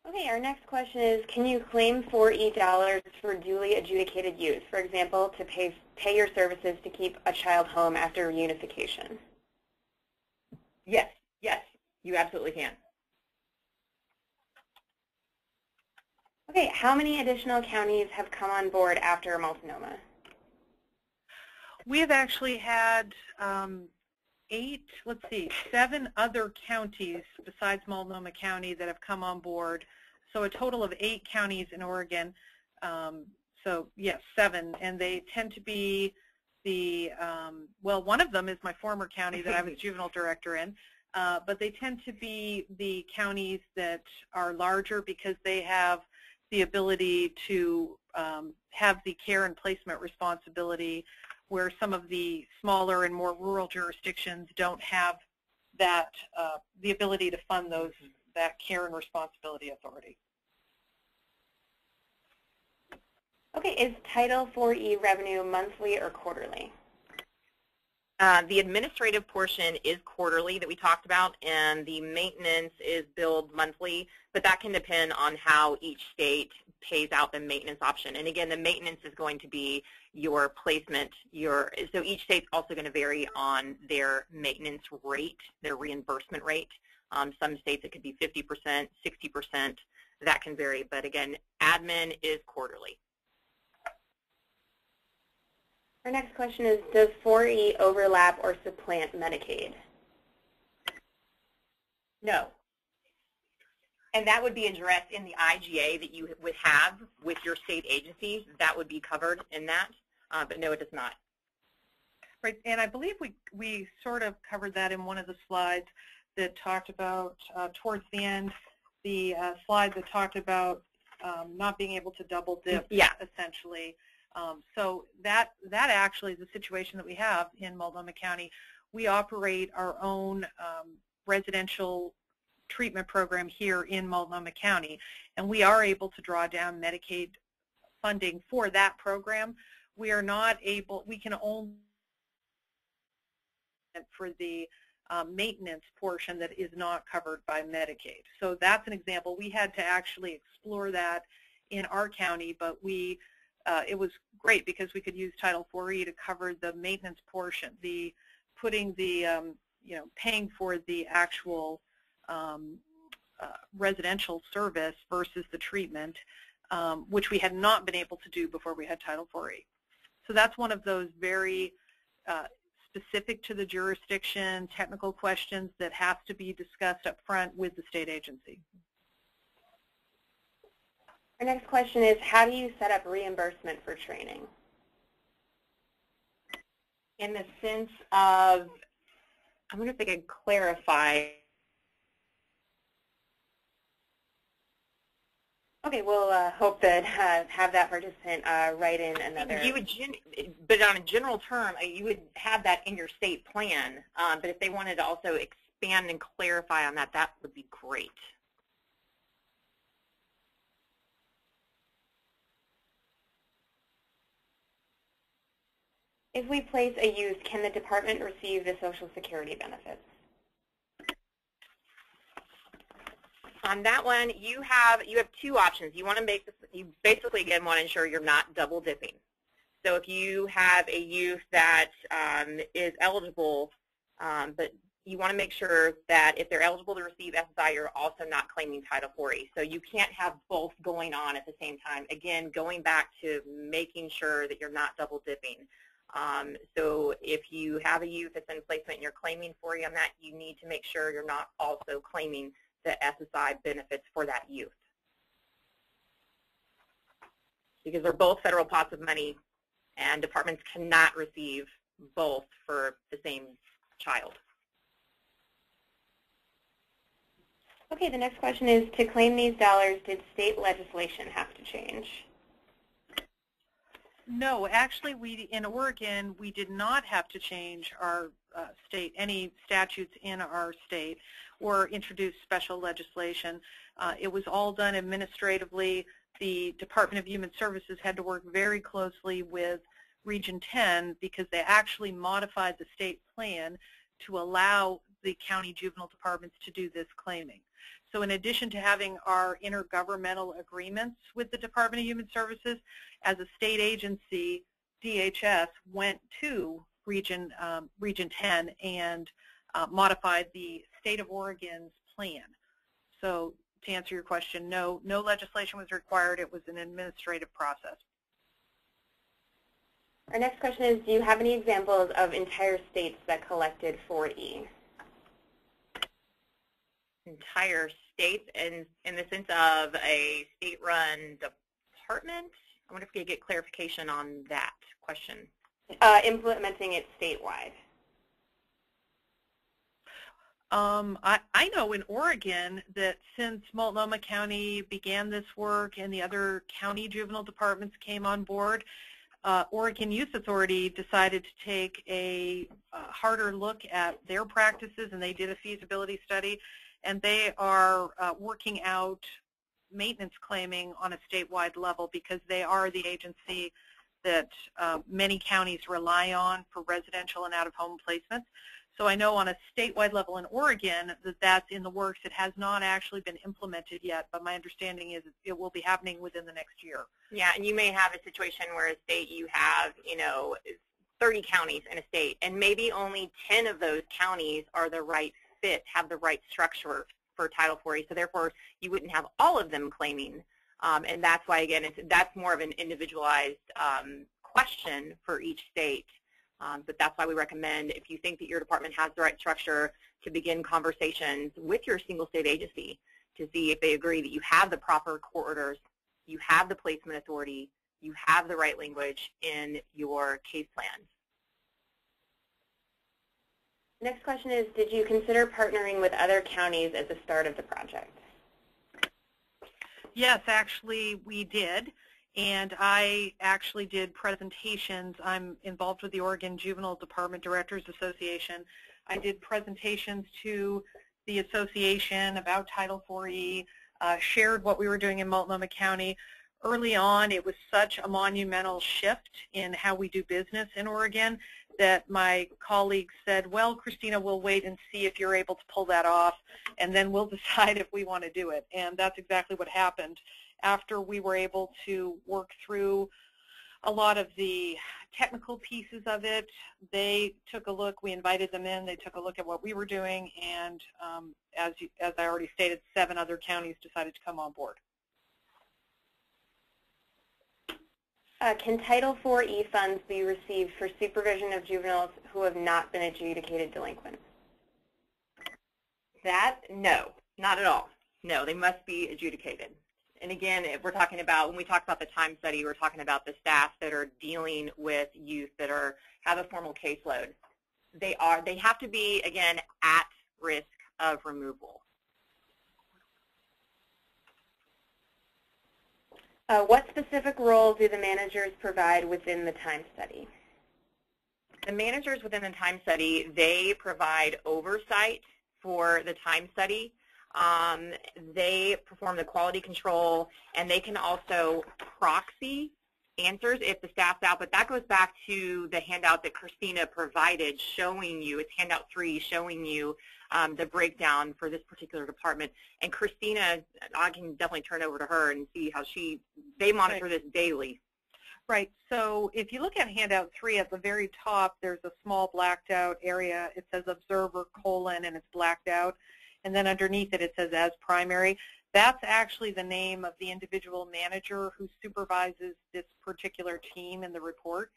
Okay, our next question is, can you claim IV-E dollars for duly adjudicated use, for example, to pay your services to keep a child home after reunification? Yes, you absolutely can. Okay, how many additional counties have come on board after Multnomah? We have actually had 7 other counties besides Multnomah County that have come on board. So a total of 8 counties in Oregon. So yes, 7, and they tend to be the, well, one of them is my former county that I was juvenile director in, but they tend to be the counties that are larger because they have the ability to have the care and placement responsibility, where some of the smaller and more rural jurisdictions don't have that the ability to fund that care and responsibility authority. Okay, is Title IV-E revenue monthly or quarterly? The administrative portion is quarterly that we talked about, and the maintenance is billed monthly, but that can depend on how each state pays out the maintenance option. And again, the maintenance is going to be your placement. So each state's also going to vary on their maintenance rate, their reimbursement rate. Some states it could be 50%, 60%. That can vary, but again, admin is quarterly. Our next question is, does IV-E overlap or supplant Medicaid? No. And that would be addressed in the IGA that you would have with your state agencies. That would be covered in that, but no, it does not. Right, and I believe we sort of covered that in one of the slides that talked about, towards the end, the slide that talked about not being able to double dip, essentially. So that actually is the situation that we have in Multnomah County. We operate our own residential treatment program here in Multnomah County, and we are able to draw down Medicaid funding for that program. We are not able, we can only for the maintenance portion that is not covered by Medicaid. So that's an example. We had to actually explore that in our county, but it was great because we could use Title IV-E to cover the maintenance portion, putting the, paying for the actual residential service versus the treatment, which we had not been able to do before we had Title IV-E. So that's one of those very specific to the jurisdiction technical questions that has to be discussed up front with the state agency. Our next question is, how do you set up reimbursement for training? In the sense of, I wonder if they could clarify. Okay, we'll hope that have that participant write in another. You would, but on a general term, you would have that in your state plan. But if they wanted to also expand and clarify on that, that would be great. If we place a youth, can the department receive the Social Security benefits? On that one, you have two options. You want to make this, you basically again want to ensure you're not double dipping. So if you have a youth that is eligible, but you want to make sure that if they're eligible to receive SSI, you're also not claiming Title IV. So you can't have both going on at the same time. Again, going back to making sure that you're not double dipping. So if you have a youth that's in placement and you're claiming IV on that, you need to make sure you're not also claiming the SSI benefits for that youth. Because they're both federal pots of money, and departments cannot receive both for the same child. Okay, the next question is, to claim these dollars, did state legislation have to change? No, actually, in Oregon, we did not have to change our any statutes in our state or introduce special legislation. It was all done administratively. The Department of Human Services had to work very closely with Region 10 because they actually modified the state plan to allow the county juvenile departments to do this claiming. So in addition to having our intergovernmental agreements with the Department of Human Services, as a state agency, DHS went to Region 10 and modified the state of Oregon's plan. So to answer your question, no legislation was required. It was an administrative process. Our next question is, do you have any examples of entire states that collected 4E? Entire states in the sense of a state-run department? I wonder if we could get clarification on that question. Implementing it statewide. I know in Oregon that since Multnomah County began this work and the other county juvenile departments came on board, Oregon Youth Authority decided to take a harder look at their practices, and they did a feasibility study, and they are working out maintenance claiming on a statewide level because they are the agency that many counties rely on for residential and out-of-home placements. So I know on a statewide level in Oregon that that's in the works. It has not actually been implemented yet, but my understanding is it will be happening within the next year. Yeah, and you may have a situation where a state you have, 30 counties in a state, and maybe only 10 of those counties are the right fit, have the right structure for Title IV. So therefore, you wouldn't have all of them claiming. And that's why, again, that's more of an individualized question for each state. But that's why we recommend, if you think that your department has the right structure, to begin conversations with your single state agency to see if they agree that you have the proper court orders, you have the placement authority, you have the right language in your case plans. Next question is, did you consider partnering with other counties at the start of the project? Yes, actually we did. And I actually did presentations. I'm involved with the Oregon Juvenile Department Directors Association. I did presentations to the association about Title IV-E, shared what we were doing in Multnomah County. Early on, it was such a monumental shift in how we do business in Oregon that my colleagues said, well, Christina, we'll wait and see if you're able to pull that off, and then we'll decide if we want to do it. And that's exactly what happened. After we were able to work through a lot of the technical pieces of it, they took a look. We invited them in. They took a look at what we were doing, and as I already stated, 7 other counties decided to come on board. Can Title IV-E funds be received for supervision of juveniles who have not been adjudicated delinquent? No, not at all. No, they must be adjudicated. And again, if we're talking about, when we talk about the time study, we're talking about the staff that are dealing with youth that have a formal caseload. They have to be, again, at risk of removal. What specific role do the managers provide within the time study? The managers within the time study, they provide oversight for the time study. They perform the quality control, and they can also proxy answers if the staff's out, but that goes back to the handout that Christina provided, showing you, it's handout 3, showing you the breakdown for this particular department. And Christina, I can definitely turn over to her and see how they monitor this daily. Right. So if you look at handout 3 at the very top, there's a small blacked out area. It says observer : and it's blacked out. And then underneath it, it says as primary. That's actually the name of the individual manager who supervises this particular team in the report.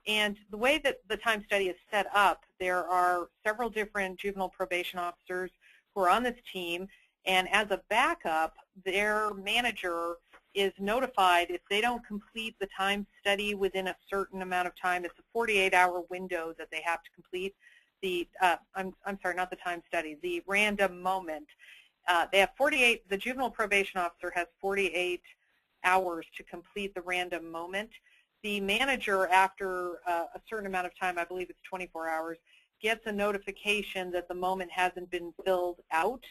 And the way that the time study is set up, there are several different juvenile probation officers who are on this team, and as a backup, their manager is notified if they don't complete the time study within a certain amount of time. It's a 48-hour window that they have to complete. I'm sorry, not the time study, the random moment. They have 48, the juvenile probation officer has 48 hours to complete the random moment. The manager, after a certain amount of time, I believe it's 24 hours, gets a notification that the moment hasn't been filled out.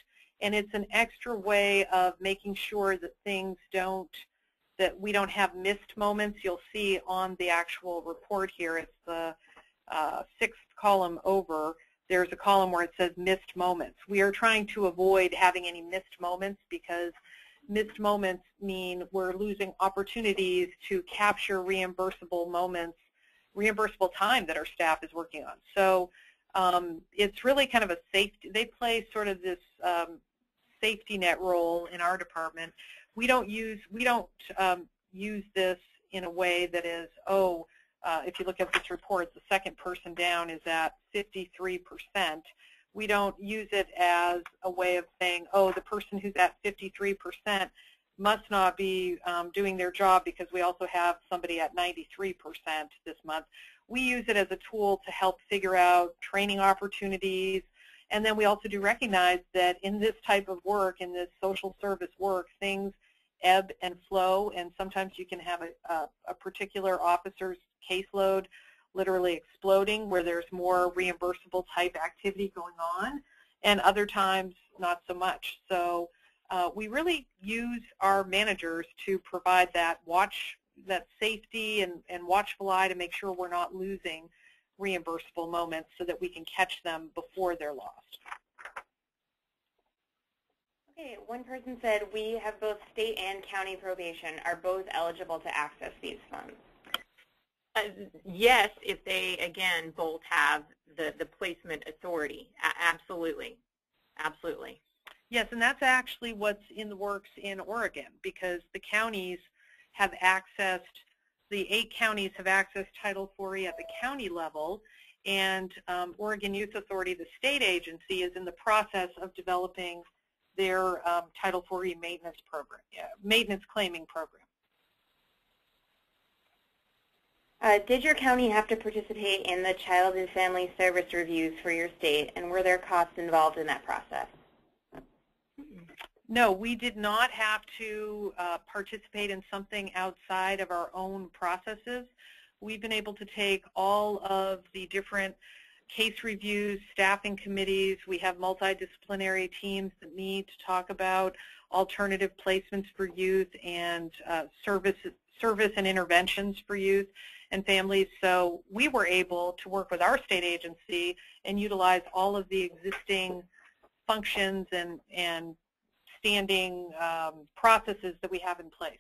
And it's an extra way of making sure that that we don't have missed moments. You'll see on the actual report here, it's the 6th column over. There's a column where it says missed moments. We are trying to avoid having any missed moments because missed moments mean we're losing opportunities to capture reimbursable moments, reimbursable time that our staff is working on. So it's really kind of a safety, they play sort of this safety net role in our department. We don't use this in a way that is, if you look at this report, the second person down is at 53%. We don't use it as a way of saying, the person who's at 53% must not be doing their job because we also have somebody at 93% this month. We use it as a tool to help figure out training opportunities. And then we also do recognize that in this type of work, in this social service work, things ebb and flow, and sometimes you can have a particular officer's caseload literally exploding where there's more reimbursable type activity going on, and other times not so much. So we really use our managers to provide that safety and watchful eye to make sure we're not losing reimbursable moments so that we can catch them before they're lost. Okay, one person said we have both state and county probation. Are both eligible to access these funds? Yes, if they, again, both have the placement authority. Absolutely. Absolutely. Yes, and that's actually what's in the works in Oregon, because the counties have accessed, the 8 counties have accessed Title IV at the county level, and Oregon Youth Authority, the state agency, is in the process of developing their Title IV maintenance program, maintenance claiming program. Did your county have to participate in the Child and Family Service reviews for your state, and were there costs involved in that process? No, we did not have to participate in something outside of our own processes. We've been able to take all of the different case reviews, staffing committees. We have multidisciplinary teams that meet to talk about alternative placements for youth and service and interventions for youth and families. So we were able to work with our state agency and utilize all of the existing functions and standing processes that we have in place.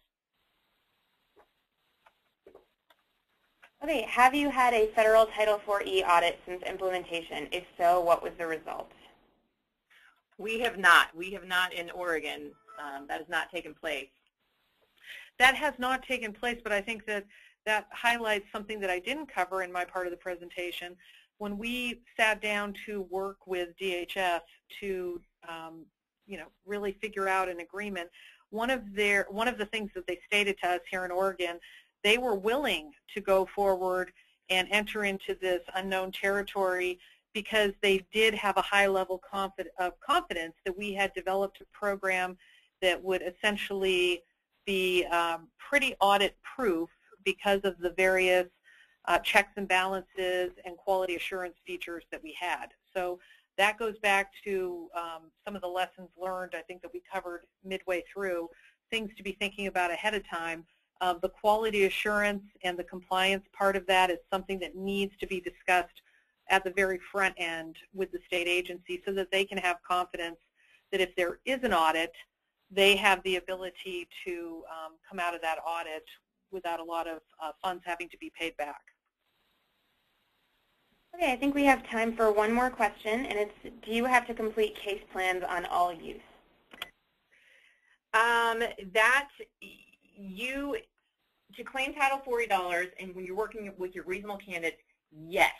Okay, have you had a federal Title IV-E audit since implementation? If so, what was the result? We have not. We have not in Oregon. That has not taken place. That has not taken place, but I think that highlights something that I didn't cover in my part of the presentation. When we sat down to work with DHS to really figure out an agreement, one of the things that they stated to us here in Oregon, they were willing to go forward and enter into this unknown territory because they did have a high level of confidence that we had developed a program that would essentially be pretty audit-proof because of the various checks and balances and quality assurance features that we had. So that goes back to some of the lessons learned, I think, that we covered midway through, things to be thinking about ahead of time. The quality assurance and the compliance part of that is something that needs to be discussed at the very front end with the state agency so that they can have confidence that if there is an audit, they have the ability to come out of that audit without a lot of funds having to be paid back. Okay, I think we have time for one more question, and it's, do you have to complete case plans on all use? To claim Title 40 dollars, and when you're working with your reasonable candidates, yes,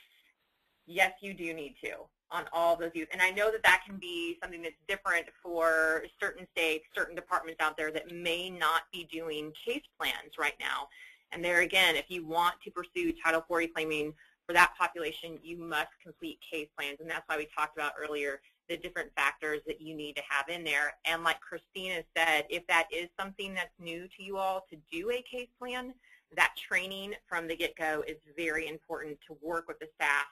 you do need to on all those use. And I know that that can be something that's different for certain states, certain departments out there that may not be doing case plans right now. And there again, if you want to pursue Title 40 claiming for that population, you must complete case plans. And that's why we talked about earlier the different factors that you need to have in there. And like Christina said, if that is something that's new to you all to do a case plan, that training from the get-go is very important to work with the staff.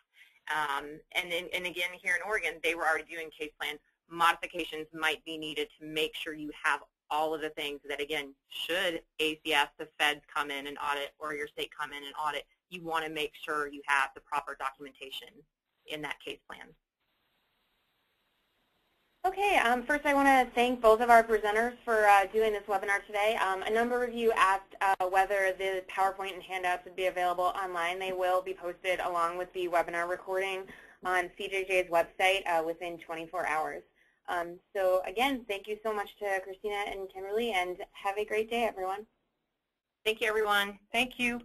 And again, here in Oregon, they were already doing case plans. Modifications might be needed to make sure you have all of the things that, again, should ACF, the feds come in and audit, or your state come in and audit, you want to make sure you have the proper documentation in that case plan. Okay, first I want to thank both of our presenters for doing this webinar today. A number of you asked whether the PowerPoint and handouts would be available online. They will be posted along with the webinar recording on CJJ's website within 24 hours. So again, thank you so much to Christina and Kimberly, and have a great day, everyone. Thank you, everyone. Thank you.